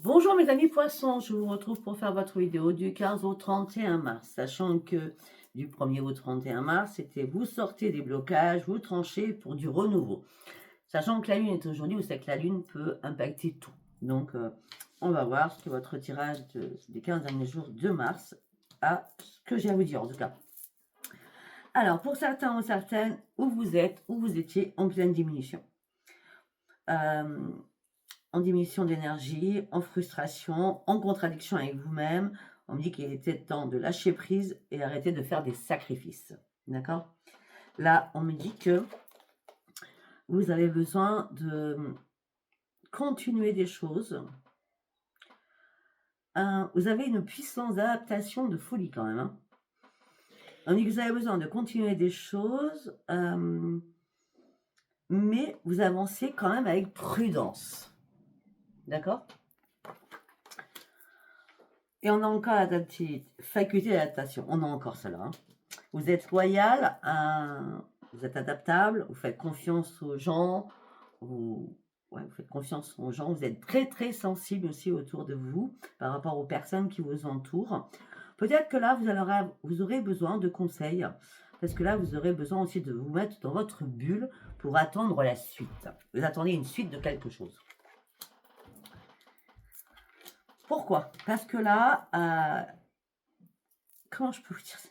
Bonjour mes amis poissons, je vous retrouve pour faire votre vidéo du 15 au 31 mars, sachant que du 1er au 31 mars, c'était vous sortez des blocages, vous tranchez pour du renouveau. Sachant que la Lune est aujourd'hui, vous savez que la Lune peut impacter tout. Donc, on va voir ce que votre tirage des 15 derniers jours de mars a, ce que j'ai à vous dire en tout cas. Alors, pour certains ou certaines, où vous êtes, où vous étiez en pleine diminution. En diminution d'énergie, en frustration, en contradiction avec vous-même. On me dit qu'il était temps de lâcher prise et arrêter de faire des sacrifices. D'accord? Là, on me dit que vous avez besoin de continuer des choses. Vous avez une puissance d'adaptation de folie quand même. Hein. On dit que vous avez besoin de continuer des choses, mais vous avancez quand même avec prudence. D'accord? Et on a encore la faculté d'adaptation. On a encore cela. Hein. Vous êtes loyal, vous êtes adaptable, vous faites confiance aux gens, vous faites confiance aux gens, vous êtes très très sensible aussi autour de vous par rapport aux personnes qui vous entourent. Peut-être que là, vous aurez besoin de conseils, parce que là, vous aurez besoin aussi de vous mettre dans votre bulle pour attendre la suite. Vous attendez une suite de quelque chose. Pourquoi? Parce que là, comment je peux vous dire ça?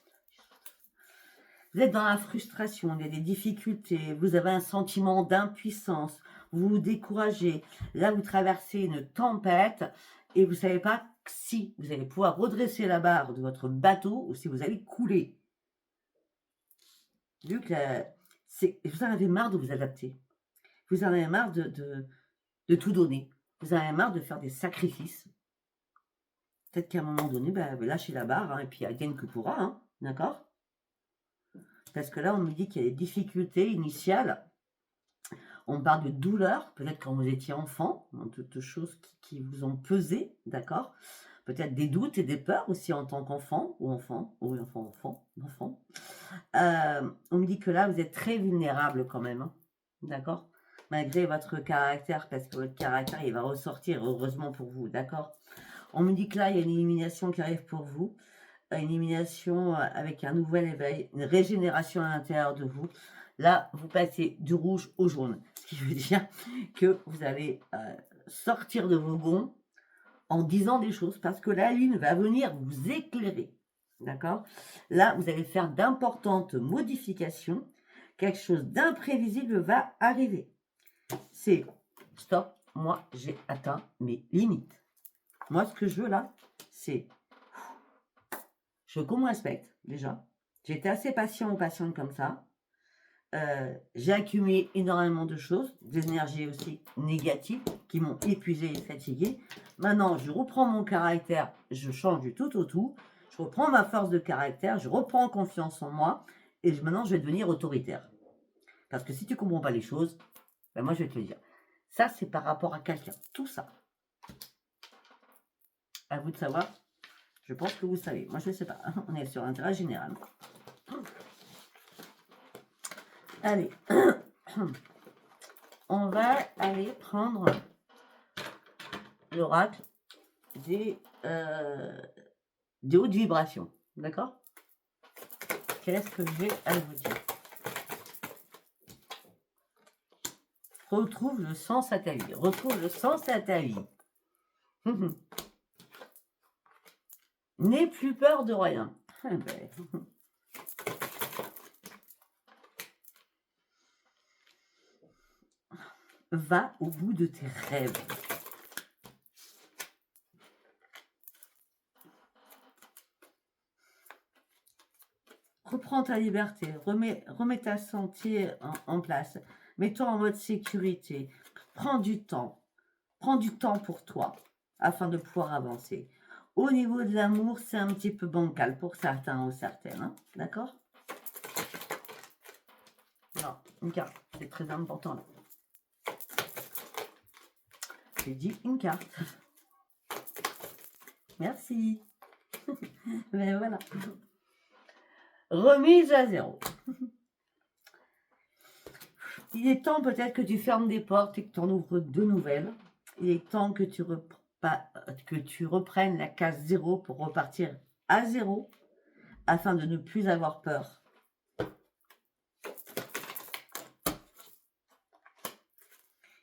Vous êtes dans la frustration, il y a des difficultés, vous avez un sentiment d'impuissance, vous vous découragez. Là, vous traversez une tempête et vous ne savez pas si vous allez pouvoir redresser la barre de votre bateau ou si vous allez couler. Vu que vous en avez marre de vous adapter. Vous en avez marre de tout donner. Vous en avez marre de faire des sacrifices. Peut-être qu'à un moment donné, lâchez la barre hein, et puis advienne que pourra. Hein, d'accord? Parce que là, on me dit qu'il y a des difficultés initiales. On parle de douleur, peut-être quand vous étiez enfant, hein, toutes choses qui vous ont pesé, d'accord? Peut-être des doutes et des peurs aussi en tant qu'enfant, ou enfant, oui, enfant. On me dit que là, vous êtes très vulnérable quand même, hein, d'accord? Malgré votre caractère, parce que votre caractère, il va ressortir, heureusement pour vous, d'accord? On me dit que là, il y a une élimination qui arrive pour vous, une élimination avec un nouvel éveil, une régénération à l'intérieur de vous. Là, vous passez du rouge au jaune, ce qui veut dire que vous allez sortir de vos gonds en disant des choses, parce que la lune va venir vous éclairer, d'accord? Là, vous allez faire d'importantes modifications, quelque chose d'imprévisible va arriver. C'est stop, moi j'ai atteint mes limites. Moi, ce que je veux là, c'est je veux qu'on me respecte, déjà. J'ai été assez patient ou patiente comme ça. J'ai accumulé énormément de choses, des énergies aussi négatives qui m'ont épuisé et fatigué. Maintenant, je reprends mon caractère, je change du tout au tout. Je reprends ma force de caractère, je reprends confiance en moi et maintenant, je vais devenir autoritaire. Parce que si tu ne comprends pas les choses, moi, je vais te le dire. Ça, c'est par rapport à quelqu'un. Tout ça. À vous de savoir. Je pense que vous savez. Moi, je ne sais pas. On est sur l'intérêt général. Allez. On va aller prendre l'oracle des hautes vibrations. D'accord? Qu'est-ce que j'ai à vous dire? Retrouve le sens à ta vie. Retrouve le sens à ta vie. N'aie plus peur de rien. Va au bout de tes rêves. Reprends ta liberté, remets ta santé en place, mets-toi en mode sécurité, prends du temps pour toi afin de pouvoir avancer. Au niveau de l'amour, c'est un petit peu bancal pour certains ou certaines, hein, d'accord? Non, une carte, c'est très important là. J'ai dit une carte. Merci. Mais voilà. Remise à zéro. Il est temps peut-être que tu fermes des portes et que tu en ouvres de nouvelles. Il est temps que tu que tu reprennes la case 0 pour repartir à 0 afin de ne plus avoir peur.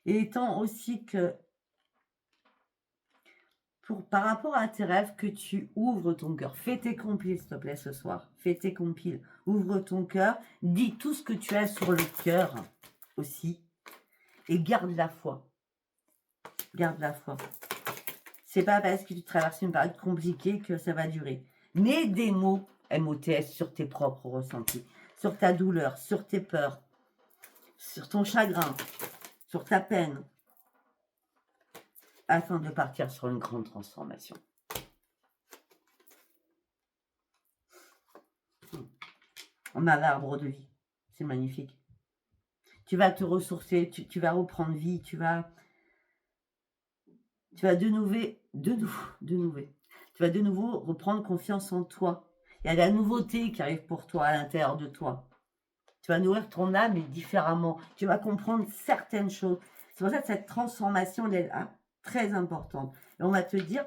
Il est temps aussi que, par rapport à tes rêves, que tu ouvres ton cœur. Fais tes compiles, s'il te plaît, ce soir. Fais tes compiles. Ouvre ton cœur. Dis tout ce que tu as sur le cœur aussi. Et garde la foi. Garde la foi. C'est pas parce que tu traverses une période compliquée que ça va durer. Mets des mots, MOTS, sur tes propres ressentis. Sur ta douleur, sur tes peurs, sur ton chagrin, sur ta peine. Afin de partir sur une grande transformation. On a l'arbre de vie. C'est magnifique. Tu vas te ressourcer, tu vas reprendre vie, tu vas de nouveau reprendre confiance en toi. Il y a la nouveauté qui arrive pour toi à l'intérieur de toi. Tu vas nourrir ton âme mais différemment. Tu vas comprendre certaines choses. C'est pour ça que cette transformation, elle est très importante. Et on va te dire,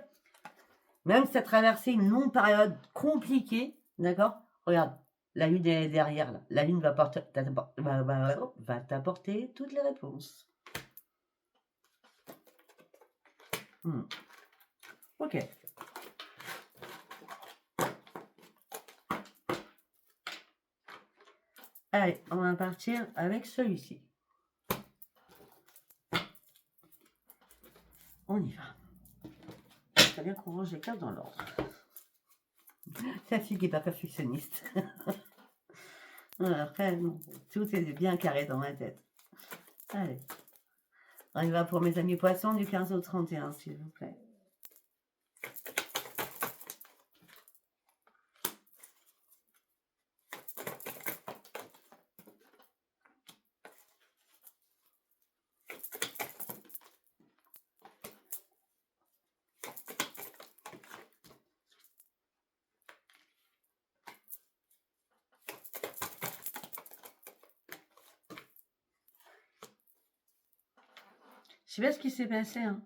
même si tu as traversé une longue période compliquée, d'accord? Regarde, la lune est derrière, là. La lune va t'apporter toutes les réponses. Ok. Allez, on va partir avec celui-ci. On y va. C'est bien qu'on range les cartes dans l'ordre. C'est la fille qui n'est pas perfectionniste. Après, non, tout est bien carré dans ma tête. Allez. On y va pour mes amis poissons du 15 au 31, s'il vous plaît. Je sais pas ce qui s'est passé. Hein.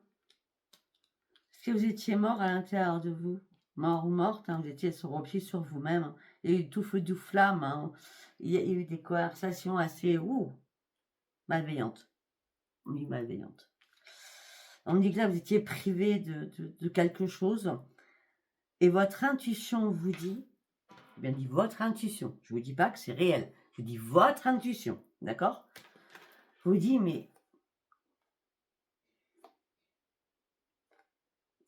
Est-ce que vous étiez mort à l'intérieur de vous? Mort ou morte, hein, vous étiez repli sur vous-même. Hein. Il y a eu tout feu, tout flamme. Hein. Il y a eu des conversations assez malveillantes. Oui, malveillantes. On me dit que là, vous étiez privé de quelque chose. Et votre intuition vous dit, bien dit votre intuition, je ne vous dis pas que c'est réel, je vous dis votre intuition, d'accord? Vous dit, mais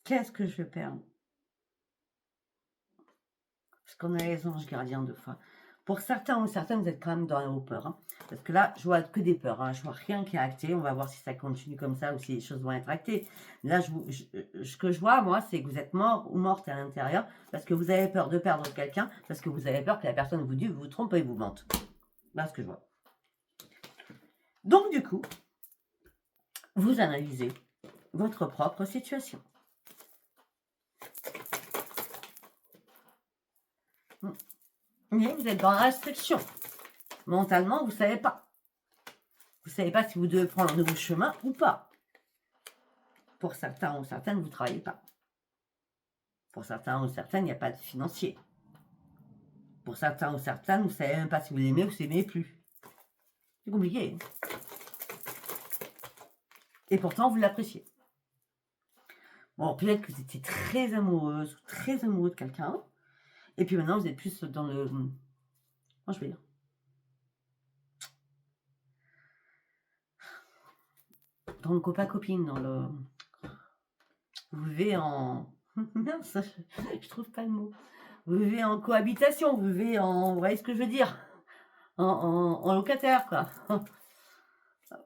qu'est-ce que je vais perdre? Parce qu'on a les anges gardiens de foi. Pour certains ou certaines, vous êtes quand même dans les peurs. Hein, parce que là, je vois que des peurs. Hein, je vois rien qui est acté. On va voir si ça continue comme ça ou si les choses vont être actées. Là, ce que je vois, moi, c'est que vous êtes mort ou morte à l'intérieur parce que vous avez peur de perdre quelqu'un, parce que vous avez peur que la personne vous dise, vous trompe et vous mente. Voilà ce que je vois. Donc, du coup, vous analysez votre propre situation. Mais vous êtes dans la restriction. Mentalement, vous ne savez pas. Vous ne savez pas si vous devez prendre un nouveau chemin ou pas. Pour certains ou certaines, vous ne travaillez pas. Pour certains ou certaines, il n'y a pas de financier. Pour certains ou certaines, vous ne savez même pas si vous l'aimez ou si vous l'aimez plus. C'est compliqué. Et pourtant, vous l'appréciez. Bon, peut-être que vous étiez très amoureuse ou très amoureux de quelqu'un. Et puis maintenant, vous êtes plus dans le... Comment je vais dire? Dans le copain-copine, dans le... Vous vivez en... Mince, je trouve pas le mot. Vous vivez en cohabitation, vous vivez en... Vous voyez ce que je veux dire? En locataire, quoi. Vous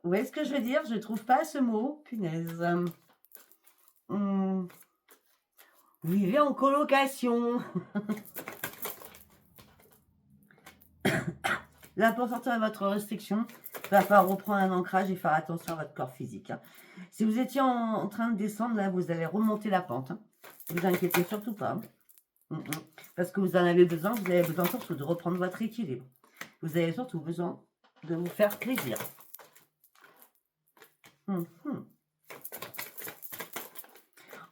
voyez ce que je veux dire? Je trouve pas ce mot, punaise. Vous vivez en colocation. Là, pour sortir de votre restriction, il va falloir reprendre un ancrage et faire attention à votre corps physique. Hein. Si vous étiez en train de descendre, là, vous allez remonter la pente. Hein. Ne vous inquiétez surtout pas. Parce que vous en avez besoin, vous avez besoin surtout de reprendre votre équilibre. Vous avez surtout besoin de vous faire plaisir.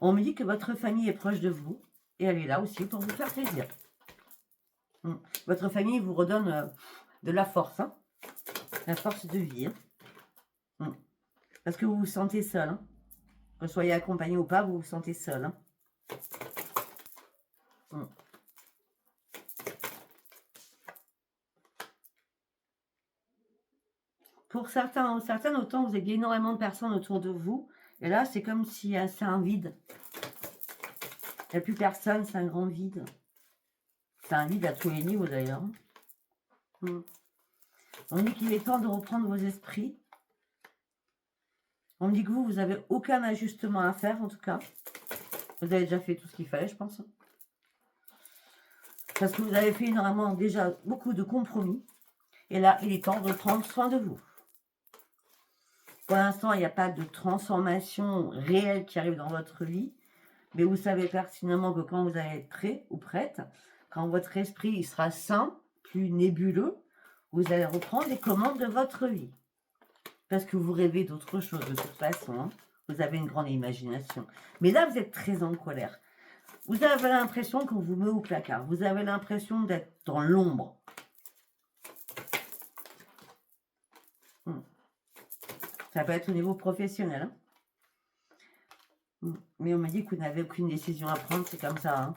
On me dit que votre famille est proche de vous et elle est là aussi pour vous faire plaisir. Votre famille vous redonne de la force, hein, la force de vivre. Parce que vous vous sentez seul. Hein. Que vous soyez accompagné ou pas, vous vous sentez seul. Hein. Pour certains, certaines, autant vous avez énormément de personnes autour de vous. Et là, c'est comme si c'est un vide. Il n'y a plus personne, c'est un grand vide. C'est un vide à tous les niveaux d'ailleurs. On dit qu'il est temps de reprendre vos esprits. On me dit que vous n'avez aucun ajustement à faire en tout cas. Vous avez déjà fait tout ce qu'il fallait, je pense. Parce que vous avez fait énormément, déjà beaucoup de compromis. Et là, il est temps de prendre soin de vous. Pour l'instant, il n'y a pas de transformation réelle qui arrive dans votre vie. Mais vous savez pertinemment que quand vous allez être prêt ou prête, quand votre esprit il sera sain, plus nébuleux, vous allez reprendre les commandes de votre vie. Parce que vous rêvez d'autre chose de toute façon. Hein. Vous avez une grande imagination. Mais là, vous êtes très en colère. Vous avez l'impression qu'on vous met au placard. Vous avez l'impression d'être dans l'ombre. Ça peut être au niveau professionnel. Hein. Mais on m'a dit que vous n'avez aucune décision à prendre. C'est comme ça.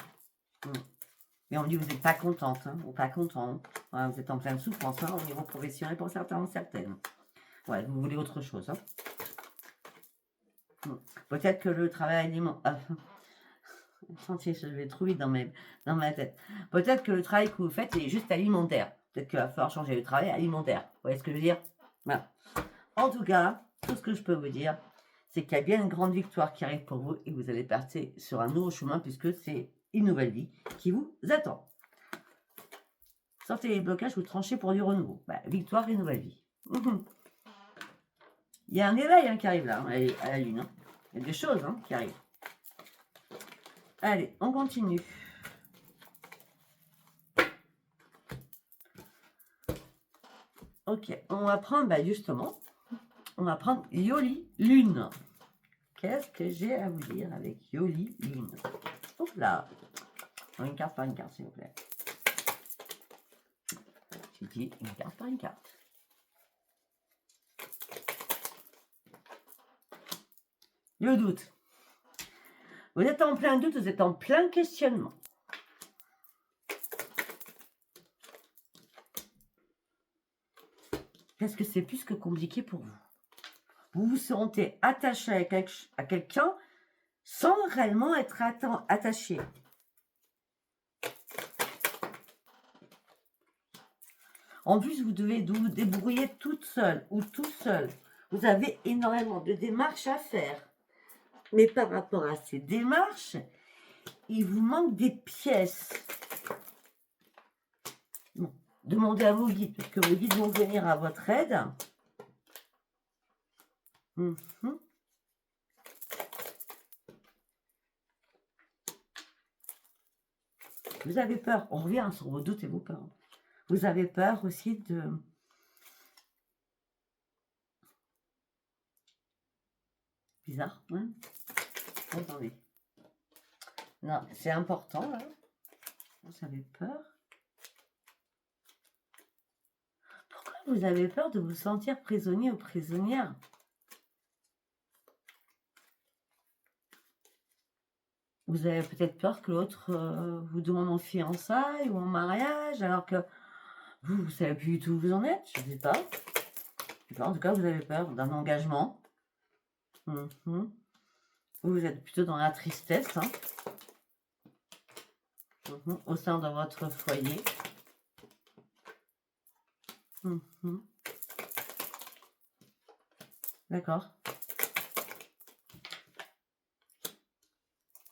Hein. Mais on me dit que vous n'êtes pas contente. Hein, ou pas content. Voilà, vous êtes en pleine souffrance hein, au niveau professionnel pour certains ou certaines. Ouais, vous voulez autre chose. Hein. Peut-être que le travail alimentaire... je vais trop vite dans ma tête. Peut-être que le travail que vous faites est juste alimentaire. Peut-être qu'il va falloir changer le travail alimentaire. Vous voyez ce que je veux dire? Voilà. En tout cas, tout ce que je peux vous dire, c'est qu'il y a bien une grande victoire qui arrive pour vous et vous allez partir sur un nouveau chemin puisque c'est une nouvelle vie qui vous attend. Sortez les blocages, vous tranchez pour du renouveau. Bah, victoire et nouvelle vie. Il y a un éveil hein, qui arrive là, hein, à la lune. Hein. Il y a des choses hein, qui arrivent. Allez, on continue. Ok, on va prendre, bah justement, on va prendre Yoli Lune. Qu'est-ce que j'ai à vous dire avec Yoli Lune? Hop là. Une carte par une carte, s'il vous plaît. J'ai dit une carte par une carte. Le doute. Vous êtes en plein doute, vous êtes en plein questionnement. Parce que c'est plus que compliqué pour vous. Vous vous sentez attaché à quelqu'un sans réellement être attaché. En plus, vous devez vous débrouiller toute seule ou tout seul. Vous avez énormément de démarches à faire. Mais par rapport à ces démarches, il vous manque des pièces. Bon, demandez à vos guides, parce que vos guides vont venir à votre aide. Vous avez peur, on revient sur vos doutes et vos peurs. Vous avez peur aussi de... Bizarre, hein? Attendez. Non, c'est important, là. Vous avez peur. Pourquoi vous avez peur de vous sentir prisonnier ou prisonnière? Vous avez peut-être peur que l'autre vous demande en fiançailles ou en mariage, alors que vous ne savez plus du tout où vous en êtes, je ne sais pas. En tout cas, vous avez peur d'un engagement. Vous êtes plutôt dans la tristesse, hein. Au sein de votre foyer. D'accord.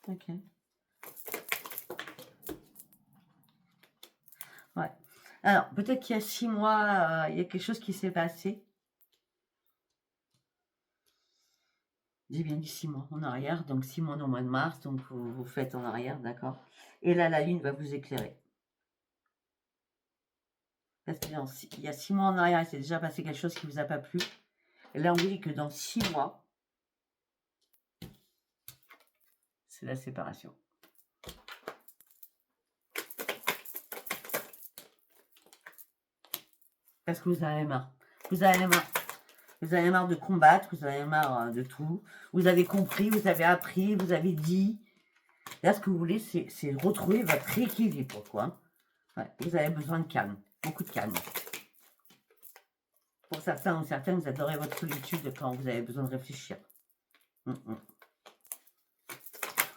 Ok. Ouais. Alors, peut-être qu'il y a 6 mois, il y a quelque chose qui s'est passé. J'ai bien dit 6 mois en arrière, donc 6 mois au mois de mars, donc vous faites en arrière, d'accord? Et là, la lune va vous éclairer. Parce qu'il y a 6 mois en arrière, il s'est déjà passé quelque chose qui ne vous a pas plu. Et là, on dit que dans 6 mois, c'est la séparation. Parce que vous avez marre. Vous avez marre. Vous avez marre de combattre, vous avez marre de tout. Vous avez compris, vous avez appris, vous avez dit. Là, ce que vous voulez, c'est retrouver votre équilibre, quoi. Ouais, vous avez besoin de calme, beaucoup de calme. Pour certains ou certaines, vous adorez votre solitude quand vous avez besoin de réfléchir.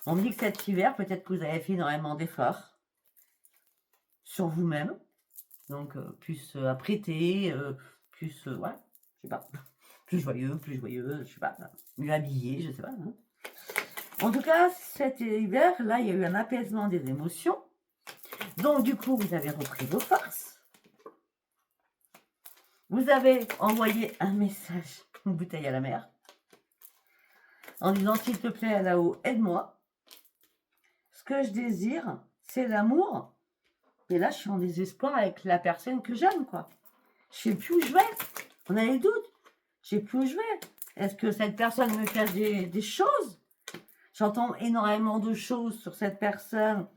On me dit que cet hiver, peut-être que vous avez fait énormément d'efforts sur vous-même. Donc, plus apprêté, plus, ouais, je sais pas, plus joyeux, je sais pas, mieux habillé, je sais pas. Hein. En tout cas, cet hiver, là, il y a eu un apaisement des émotions. Donc, du coup, vous avez repris vos forces. Vous avez envoyé un message, une bouteille à la mer, en disant, s'il te plaît, là-haut, aide-moi. Ce que je désire, c'est l'amour. Et là, je suis en désespoir avec la personne que j'aime, quoi. Je sais plus où je vais. On a les doutes. Je sais plus où je vais. Est-ce que cette personne me cache des choses? J'entends énormément de choses sur cette personne.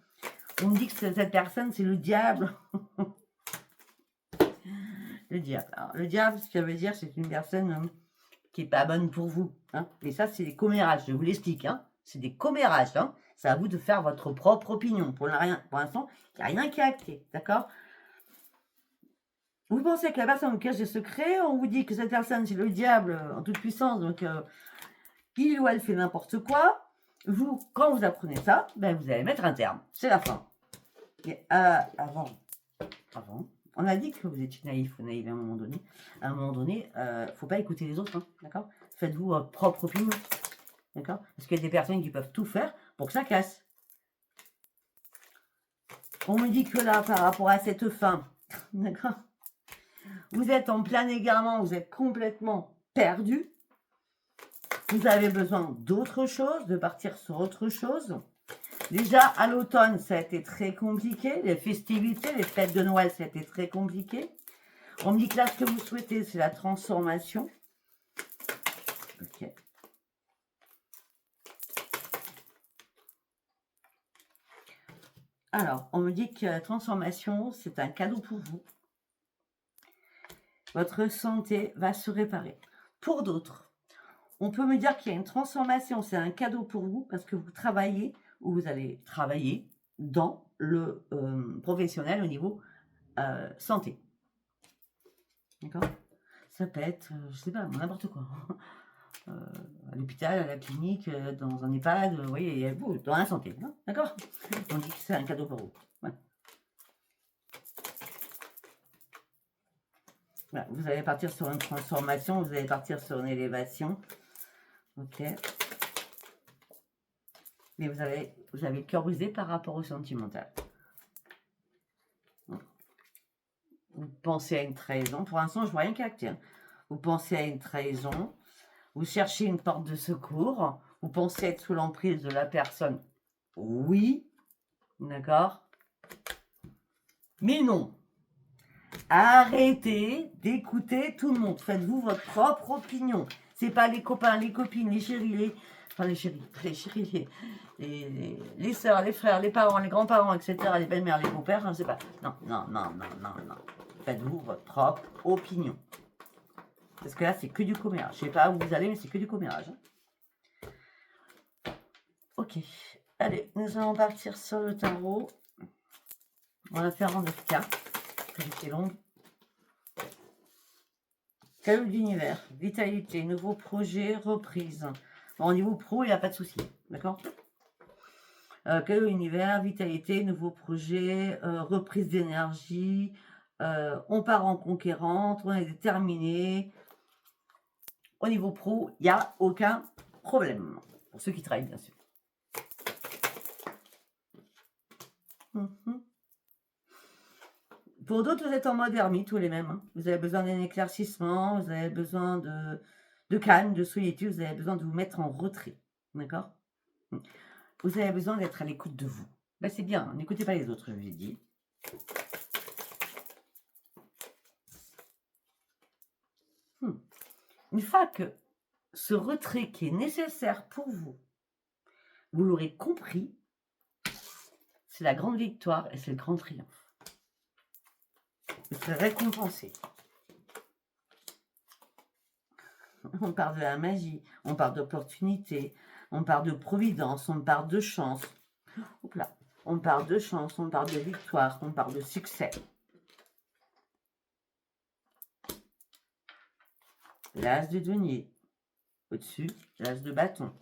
On me dit que cette personne, c'est le diable. Le diable. Alors, le diable, ce que ça veut dire, c'est une personne qui n'est pas bonne pour vous. Hein. Et ça, c'est des commérages. Je vous l'explique. Hein. C'est des commérages. Hein. C'est à vous de faire votre propre opinion. Pour l'instant, il n'y a rien qui est acté. D'accord? Vous pensez que la personne vous cache des secrets, on vous dit que cette personne, c'est le diable en toute puissance, donc il ou elle fait n'importe quoi. Vous, quand vous apprenez ça, ben, vous allez mettre un terme. C'est la fin. Et, avant, on a dit que vous étiez naïf ou naïve à un moment donné. À un moment donné, faut pas écouter les autres, hein, d'accord? Faites-vous votre propre opinion, d'accord? Parce qu'il y a des personnes qui peuvent tout faire pour que ça casse. On me dit que là, par rapport à cette fin, d'accord? Vous êtes en plein égarement, vous êtes complètement perdu. Vous avez besoin d'autre chose, de partir sur autre chose. Déjà, à l'automne, ça a été très compliqué. Les festivités, les fêtes de Noël, ça a été très compliqué. On me dit que là, ce que vous souhaitez, c'est la transformation. Ok. Alors, on me dit que la transformation, c'est un cadeau pour vous. Votre santé va se réparer. Pour d'autres, on peut me dire qu'il y a une transformation, c'est un cadeau pour vous parce que vous travaillez ou vous allez travailler dans le professionnel au niveau santé. D'accord? Ça peut être, je sais pas, n'importe quoi. À l'hôpital, à la clinique, dans un EHPAD, vous voyez, vous, dans la santé. Hein, d'accord? On dit que c'est un cadeau pour vous. Ouais. Voilà, vous allez partir sur une transformation, vous allez partir sur une élévation. Ok. Mais vous avez le cœur brisé par rapport au sentimental. Vous pensez à une trahison. Pour l'instant, je vois rien qui est acté. Hein. Vous pensez à une trahison. Vous cherchez une porte de secours. Vous pensez être sous l'emprise de la personne. Oui. D'accord. Mais non. Arrêtez d'écouter tout le monde. Faites-vous votre propre opinion. C'est pas les copains, les copines, les chéris, les sœurs, les frères, les parents, les grands-parents, etc., les belles-mères, les beaux-pères, je ne sais pas. Non. Faites-vous votre propre opinion. Parce que là, c'est que du commérage. Je sais pas où vous allez, mais c'est que du commérage. Ok. Allez, nous allons partir sur le tarot. On va faire en 9 cartes. C'est long. Cadeau de l'univers, vitalité, nouveau projet, reprise. Bon, au niveau pro, il n'y a pas de souci. D'accord? Cadeau de l'univers, vitalité, nouveau projet, reprise d'énergie. On part en conquérante, on est déterminé. Au niveau pro, il n'y a aucun problème. Pour ceux qui travaillent, bien sûr. Pour d'autres, vous êtes en mode ermite, tous les mêmes. Hein. Vous avez besoin d'un éclaircissement, vous avez besoin de calme, de solitude, vous avez besoin de vous mettre en retrait. D'accord? Vous avez besoin d'être à l'écoute de vous. Ben, c'est bien, n'écoutez pas les autres, je vous ai dit. Une fois que ce retrait qui est nécessaire pour vous, vous l'aurez compris, c'est la grande victoire et c'est le grand triomphe. Vous serez récompensé. On parle de la magie, on parle d'opportunité, on parle de providence, on parle de chance. Hop là. On parle de chance, on parle de victoire, on parle de succès. L'as de denier. Au-dessus, l'as de bâton.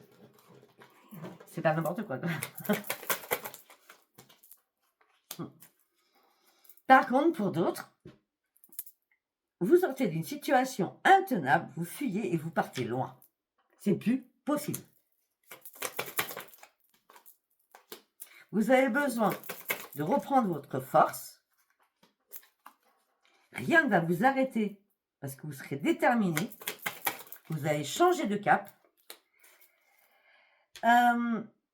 C'est pas n'importe quoi. Par contre, pour d'autres, vous sortez d'une situation intenable, vous fuyez et vous partez loin. C'est plus possible. Vous avez besoin de reprendre votre force. Rien ne va vous arrêter parce que vous serez déterminé. Vous allez changer de cap.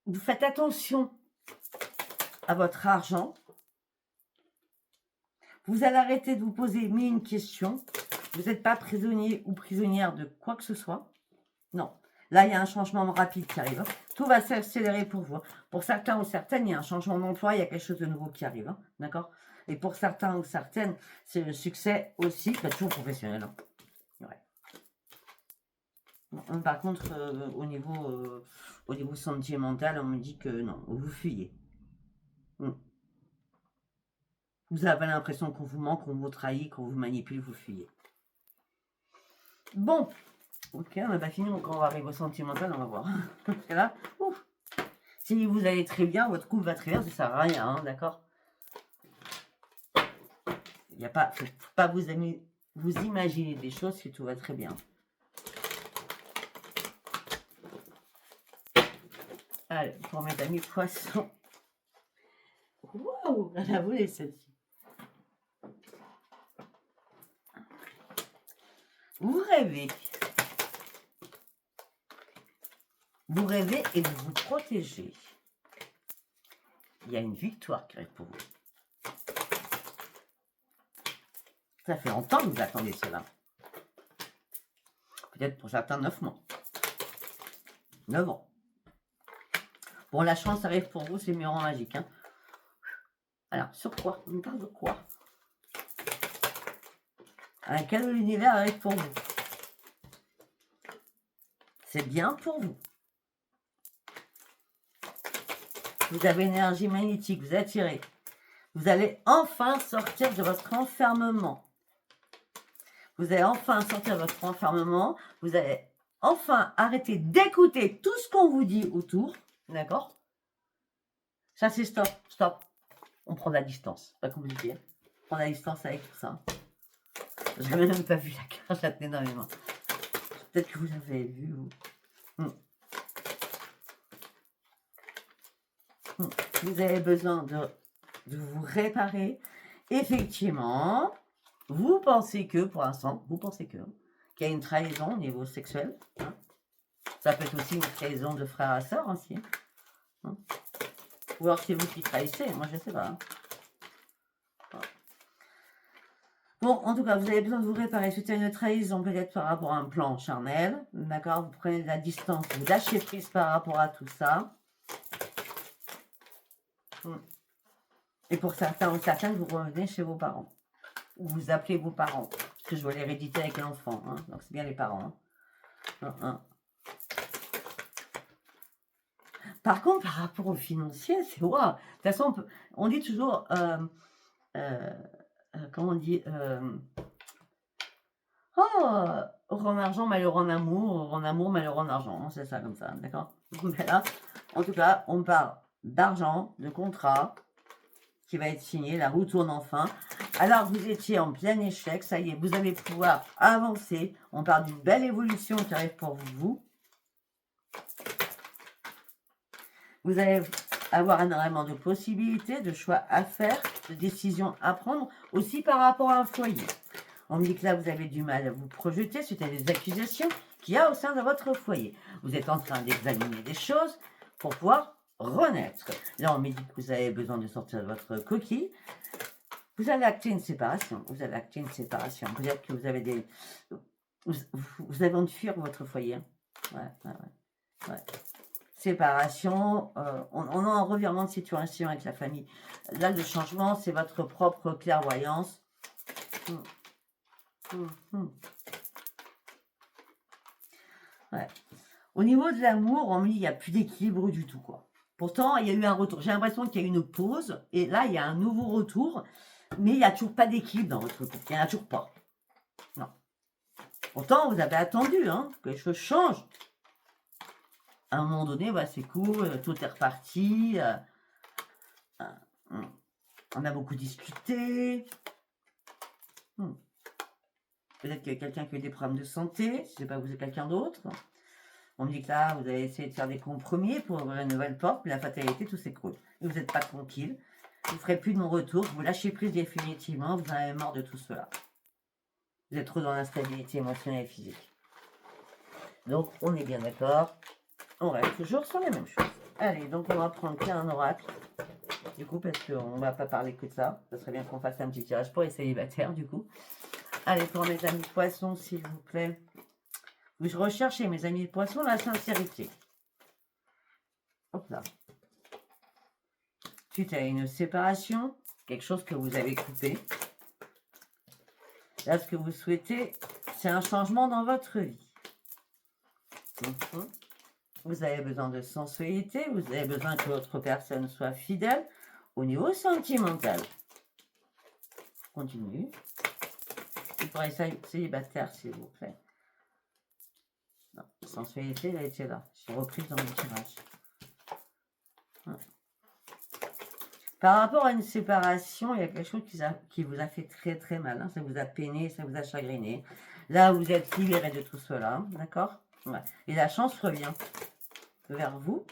Vous faites attention à votre argent. Vous allez arrêter de vous poser mille une questions. Vous n'êtes pas prisonnier ou prisonnière de quoi que ce soit. Non. Là, il y a un changement rapide qui arrive. Tout va s'accélérer pour vous. Pour certains ou certaines, il y a un changement d'emploi, il y a quelque chose de nouveau qui arrive. D'accord? Et pour certains ou certaines, c'est le succès aussi, toujours professionnel. Ouais. Par contre, au niveau sentimental, on me dit que non, vous fuyez. Vous avez l'impression qu'on vous ment, qu'on vous trahit, qu'on vous manipule, vous fuyez. Bon, ok, on n'a pas fini, donc on va arriver au sentimental, on va voir. Parce que là, ouf, si vous allez très bien, votre couple va très bien, ça sert à rien, hein, d'accord? Il n'y a pas, faut pas vous imaginer des choses si tout va très bien. Allez, pour mes amis poissons. Waouh, elle a volé celle-ci. Vous rêvez. Vous rêvez et vous vous protégez. Il y a une victoire qui arrive pour vous. Ça fait longtemps que vous attendez cela. Peut-être pour certains 9 mois. 9 ans. Bon, la chance arrive pour vous, c'est mieux en magique. Hein. Alors, sur quoi? On parle de quoi? Un cadeau de l'univers arrive pour vous. C'est bien pour vous. Vous avez une énergie magnétique, vous attirez. Vous allez enfin sortir de votre enfermement. Vous allez enfin sortir de votre enfermement. Vous allez enfin arrêter d'écouter tout ce qu'on vous dit autour. D'accord? Ça, c'est stop, stop. On prend la distance. Pas compliqué. On prend la distance avec tout ça. Je n'avais même pas vu la carte, je la tenais dans mes mains. Peut-être que vous avez vu. Vous avez besoin de vous réparer. Effectivement, vous pensez que, pour l'instant, qu'il y a une trahison au niveau sexuel. Hein. Ça peut être aussi une trahison de frère à sœur aussi. Hein. Ou alors c'est vous qui trahissez, moi je ne sais pas. Hein. Bon, en tout cas, vous avez besoin de vous réparer. Suite à une trahison, peut-être par rapport à un plan charnel. D'accord? Vous prenez de la distance, vous lâchez prise par rapport à tout ça. Et pour certains ou certaines, vous revenez chez vos parents. Ou vous appelez vos parents. Parce que je vois l'hérédité avec l'enfant. Hein. Donc c'est bien les parents. Hein. Par contre, par rapport au financier, c'est waouh. De toute façon, on dit toujours... comment on dit heureux en argent, malheureux en amour, malheureux en argent. C'est ça, comme ça, d'accord? Mais là, en tout cas, on parle d'argent, de contrat qui va être signé, la roue tourne enfin. Alors, vous étiez en plein échec, ça y est, vous allez pouvoir avancer. On parle d'une belle évolution qui arrive pour vous. Vous allez avoir énormément de possibilités, de choix à faire, de décisions à prendre, aussi par rapport à un foyer. On me dit que là, vous avez du mal à vous projeter suite à des accusations qu'il y a au sein de votre foyer. Vous êtes en train d'examiner des choses pour pouvoir renaître. Là, on me dit que vous avez besoin de sortir de votre coquille. Vous allez acter une séparation. Peut-être que vous avez des... Vous avez envie de fuir votre foyer. Ouais. séparation, on a un revirement de situation avec la famille. Là, le changement, c'est votre propre clairvoyance. Ouais. Au niveau de l'amour, on me dit qu'il n'y a plus d'équilibre du tout, quoi. Pourtant, il y a eu un retour. J'ai l'impression qu'il y a eu une pause, et là, il y a un nouveau retour, mais il n'y a toujours pas d'équilibre dans votre couple. Il n'y en a toujours pas. Non. Pourtant, vous avez attendu que les choses changent. À un moment donné, bah, c'est cool, tout est reparti. On a beaucoup discuté. Peut-être qu'il y a quelqu'un qui a eu des problèmes de santé, si ce n'est pas vous et quelqu'un d'autre. On me dit que là, vous avez essayé de faire des compromis pour ouvrir une nouvelle porte, mais la fatalité, tout s'écroule. Et vous n'êtes pas tranquille. Vous ne ferez plus de mon retour, vous lâchez prise définitivement, vous en avez marre de tout cela. Vous êtes trop dans l'instabilité émotionnelle et physique. Donc, on est bien d'accord. On reste toujours sur les mêmes choses. Allez, donc on va prendre un oracle. Du coup, parce qu'on ne va pas parler que de ça. Ça serait bien qu'on fasse un petit tirage pour les célibataires, du coup. Allez, pour mes amis poissons, s'il vous plaît. Je recherche chez mes amis poissons la sincérité. Hop là. Suite à une séparation, quelque chose que vous avez coupé. Là, ce que vous souhaitez, c'est un changement dans votre vie. Vous avez besoin de sensualité, vous avez besoin que l'autre personne soit fidèle au niveau sentimental. Continue. Et pour les célibataires, s'il vous plaît. Non, sensualité, elle a été là. J'ai repris dans mon tirage. Par rapport à une séparation, il y a quelque chose qui vous a fait très très mal. Ça vous a peiné, ça vous a chagriné. Là, vous êtes libéré de tout cela. D'accord ? Ouais. Et la chance revient vers vous.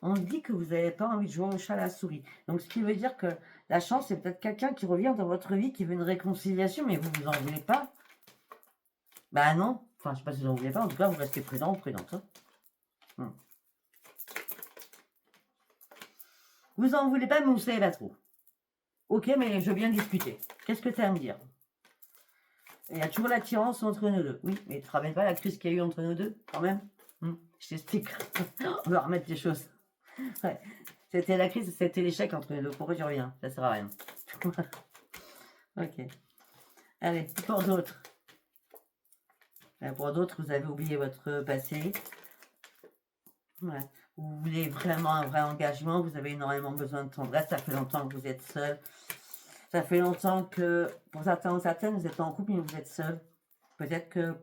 On dit que vous n'avez pas envie de jouer au chat à la souris. Donc, ce qui veut dire que la chance, c'est peut-être quelqu'un qui revient dans votre vie, qui veut une réconciliation, mais vous en voulez pas. Bah non. Enfin, je ne sais pas si vous en voulez pas. En tout cas, vous restez prudent ou prudente. Vous en voulez pas, mais vous ne savez pas trop. Ok, mais je veux bien discuter. Qu'est-ce que tu as à me dire? Il y a toujours l'attirance entre nous deux. Oui, mais tu ne te rappelles pas la crise qu'il y a eu entre nous deux, quand même? Je t'explique. On va remettre les choses. Ouais. C'était la crise, c'était l'échec entre nous deux. Pourquoi tu reviens? Ça sert à rien. Ok. Allez, pour d'autres. Pour d'autres, vous avez oublié votre passé. Ouais. Vous voulez vraiment un vrai engagement. Vous avez énormément besoin de tendresse. Ça fait longtemps que vous êtes seul. Ça fait longtemps que, pour certains ou certaines, vous êtes en couple, mais vous êtes seul. Peut-être que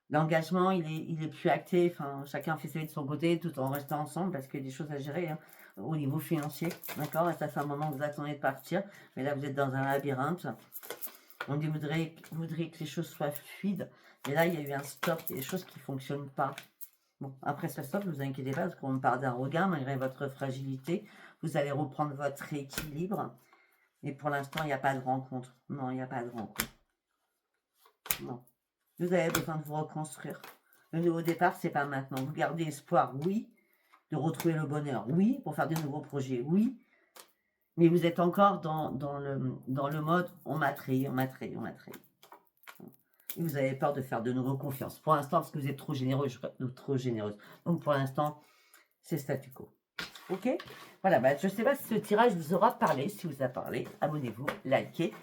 l'engagement, il est plus acté. Enfin, chacun fait sa vie de son côté, tout en restant ensemble, parce qu'il y a des choses à gérer au niveau financier. D'accord? Et ça fait un moment que vous attendez de partir. Mais là, vous êtes dans un labyrinthe. On dit, vous voudriez que les choses soient fluides. Mais là, il y a eu un stop. Il y a des choses qui ne fonctionnent pas. Bon, après ce stop, ne vous inquiétez pas, parce qu'on part d'un regain, malgré votre fragilité. Vous allez reprendre votre équilibre. Et pour l'instant, il n'y a pas de rencontre. Non, il n'y a pas de rencontre. Non. Vous avez besoin de vous reconstruire. Le nouveau départ, c'est pas maintenant. Vous gardez espoir, oui. De retrouver le bonheur, oui. Pour faire de nouveaux projets, oui. Mais vous êtes encore dans le mode on m'a trahi, on m'a trahi, on m'a trahi. Et vous avez peur de faire de nouveau confiance. Pour l'instant, parce que vous êtes trop généreux ou trop généreuse. Donc pour l'instant, c'est statu quo. Ok? Voilà, bah, je ne sais pas si ce tirage vous aura parlé. Si vous a parlé, abonnez-vous, likez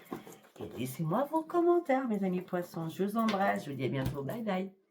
et laissez-moi vos commentaires, mes amis poissons. Je vous embrasse, je vous dis à bientôt. Bye bye.